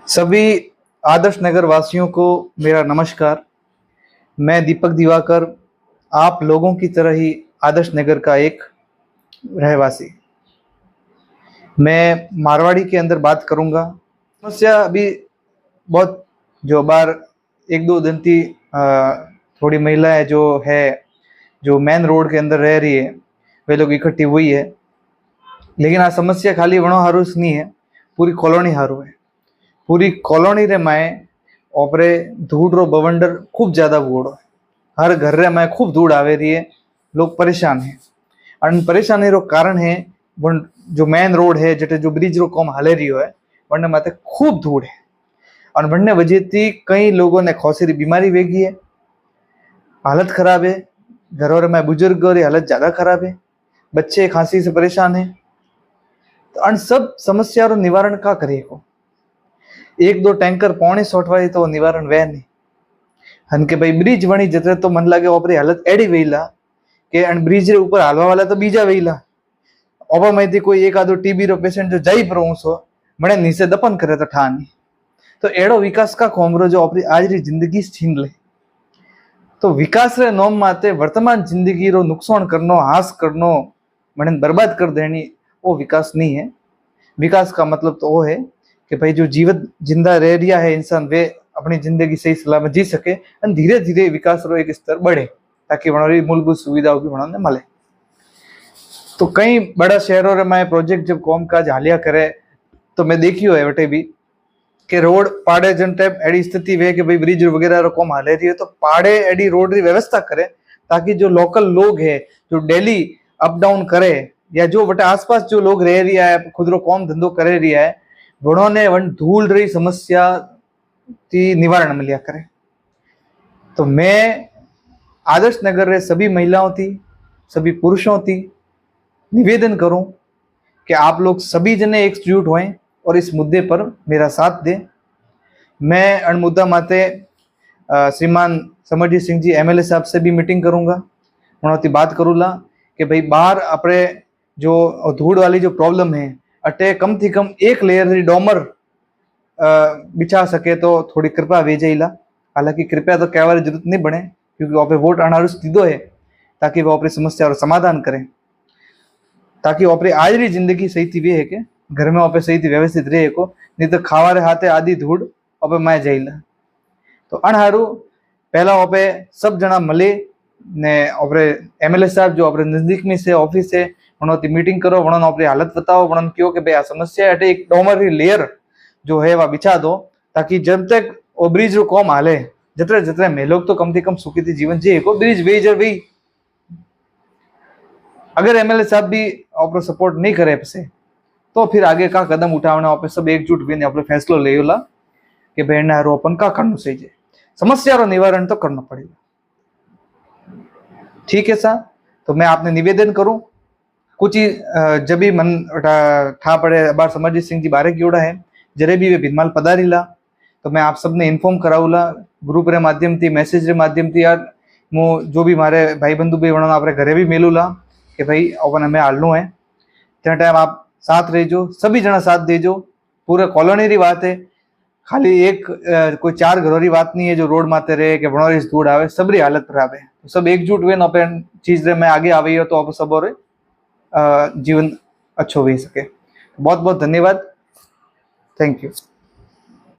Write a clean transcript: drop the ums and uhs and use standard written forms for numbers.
सभी आदर्श नगर वासियों को मेरा नमस्कार। मैं दीपक दिवाकर, आप लोगों की तरह ही आदर्श नगर का एक रहवासी। मैं मारवाड़ी के अंदर बात करूंगा। समस्या अभी बहुत जो बार एक दो दिन थी, थोड़ी महिलाएं जो मेन रोड के अंदर रह रही है, वे लोग इकट्ठी हुई है। लेकिन आ समस्या खाली वणो हारू नहीं है, पूरी कॉलोनी हारू है। पूरी कॉलोनी रे माए ओपरे धूड़ रो बवंडर खूब ज्यादा हुओड़ो है। हर घर रे माए खूब धूड़ आवे रही है, लोग परेशान है। और परेशानी रो कारण है जो मेन रोड है, जटे जो ब्रिज रो काम हाले रही है, वने माथे खूब धूड़ है। और बनने वजह थी कई लोगों ने खोसरी बीमारी वेगी है, हालत खराब है। घरों में बुजुर्गों री हालत ज्यादा खराब है, बच्चे खांसी से परेशान है। तो अन सब समस्या रो निवारण का करिए को एक दो टैंकर पानी सोटवाई तो निवारण वे नहीं। हन के भाई ब्रिज बनी जते तो मन लगे ओपरी हालत एडी वेला के अन ब्रिज रे ऊपर हालवा वाला तो बीजा वेला। ओबा में थी कोई एक आधो टीबी रो पेशेंट जो जाई पर सो मने नीचे दफन करे तो ठा नहीं। तो एड़ो विकास का खोमरो जो अपनी आज री जिंदगी छीन ले। तो विकास रे नोम माते वर्तमान जिंदगी रो नुकसान करनो, हास करनो, मने बर्बाद कर देनी, वो विकास नहीं है। विकास का मतलब तो वो है कि भाई जो जीवित जिंदा रह रिया है इंसान, वे अपनी जिंदगी सही सलामत जी सके और धीरे धीरे विकास रो एक स्तर बढ़े, ताकि वहां मूलभूत सुविधाओं भी वहां मिले। तो कई बड़ा शहरों में प्रोजेक्ट जब कॉम काज हालिया करे तो मैं देखियो है वटे भी कि रोड पाड़े जन टाइप एडी स्थिति वे कि भाई ब्रिज वगैरह रो कॉम हाले रही है, तो पाड़े एडी रोड री व्यवस्था करे ताकि जो लोकल लोग है जो डेली अप डाउन करे, या जो वटे आसपास जो लोग रह रिया है, खुद रो कॉम धंधो करे रिया है, उन्होंने वन धूल रही समस्या की निवारण मिलिया करे। तो मैं आदर्श नगर रे सभी महिलाओं थी, सभी पुरुषों थी निवेदन करूं कि आप लोग सभी जने एकजुट हों और इस मुद्दे पर मेरा साथ दें। मैं अण मुद्दा माते श्रीमान समरजीत सिंह जी एमएलए साहब से भी मीटिंग करूंगा, उन्होंने बात करूँगा कि भाई बाहर अपने जो धूड़ वाली जो प्रॉब्लम है अटे कम थी कम एक लेयर डोमर बिछा सके तो थोड़ी कृपा वे जाइला। हालांकि कृपया तो कहवा जरूरत नहीं बने, क्योंकि वहाँ पे वोट आना सीधो है ताकि वो अपनी समस्या और समाधान करें, ताकि वो अपनी आज री जिंदगी सही थी वे है कि घर में वहाँ सही थी व्यवस्थित रहे को, नहीं तो खावारे हाथे आधी धूड़ वहाँ मैं जाइला। तो अनहारू पहला वहाँ पे सब जना मिले ने अपने एमएलए साहब जो अपने नजदीक में से ऑफिस है, उन्होंने मीटिंग करो, उन्होंने अपनी हालत बताओ, उन्होंने क्यों कि भाई आ समस्या है, एक डोमर लेयर जो है वह बिछा दो, ताकि जब तक वो ब्रिज रो कॉम हाले जतरे जतरे में लोग तो कम से कम सुखी थी जीवन जी को ब्रिज वेजर भी। अगर एमएलए साहब भी आपको सपोर्ट नहीं करे पसे तो फिर आगे का कदम उठावना आप सब एकजुट भी अपने फैसलो ले ला कि भाई हारो अपन का करना सही है, समस्या रो निवारण तो करना पड़ेगा। ठीक है सर, तो मैं आपने निवेदन करूं कुछ ही जब भी मन ठा पड़े बार समरजीत सिंह जी बारे की ओड़ा है जरे भी वे भिनमाल पधारी ला तो मैं आप सबने इन्फॉर्म कराऊला ग्रुप रे माध्यम थी, मैसेज रे माध्यम थी, यार मु जो भी मारे भाई बंधु भी वणा आपरे घरे भी मेलू ला कि भाई अपन हमें हालू है त्या टाइम आप साथ रहो, सभी जना साथ देजो। पूरे कॉलोनी री बात है, खाली एक कोई चार घरों की बात नहीं है जो रोड माते रहे कि बड़ो इस धूड़ आवे, सबरी हालत खराब है। तो सब एकजुट हुए अपन चीज रे में आगे आवे हो तो आप सब और जीवन अच्छो हो सके। बहुत बहुत धन्यवाद, थैंक यू।